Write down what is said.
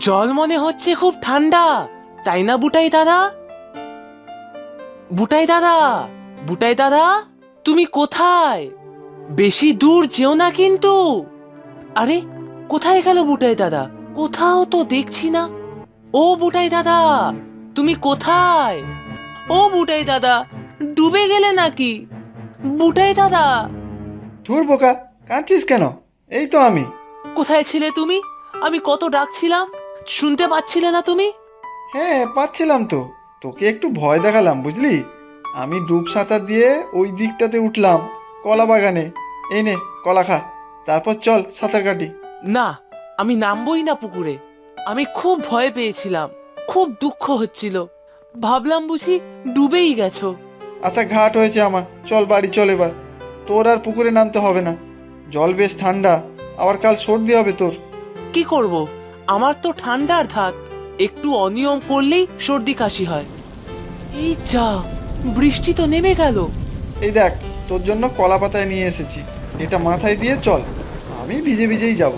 জল মনে হচ্ছে খুব ঠান্ডা, তাই না বুটাই দাদা? বুটাই দাদা, বুটাই দাদা, তুমি কোথায়? বেশি দূর যেও না কিন্তু। আরে, কোথায় গেল বুটাই দাদা? কোথাও তো দেখছি না। ও বুটাই দাদা, তুমি কোথায়? ও বুটাই দাদা, ডুবে গেলে নাকি? বুটাই দাদা, ধুর বোকা, কাঁদছিস কেন? এই তো আমি। কোথায় ছিলে তুমি? আমি কত ডাকছিলাম, শুনতে পাচ্ছিলে না তুমি? হ্যাঁ, পাচ্ছিলাম তো। তোকে একটু ভয় দেখালাম, বুঝলি? আমি ডুব সাঁতার দিয়ে ওই দিকটাতে উঠলাম, কলা বাগানে। এই নে, কলা খা। তারপর চল সাঁতার কাটি। না, আমি নামবই না পুকুরে। আমি খুব ভয় পেয়েছিলাম, খুব দুঃখ হচ্ছিল। ভাবলাম বুঝি ডুবেই গেছো। আচ্ছা, ঘাট হয়েছে আমার, চল বাড়ি চল এবার। তোর আর পুকুরে নামতে হবে না। জল বেশ ঠান্ডা, আবার কাল সর্দি হবে তোর। কি করব, আমার তো ঠান্ডার ধাত, একটু অনিয়ম করলেই সর্দি কাশি হয়। এই যা, বৃষ্টি তো নেমে গেল। এই দেখ, তোর জন্য কলা পাতায় নিয়ে এসেছি। এটা মাথায় দিয়ে চল, আমি ভিজে ভিজেই যাব।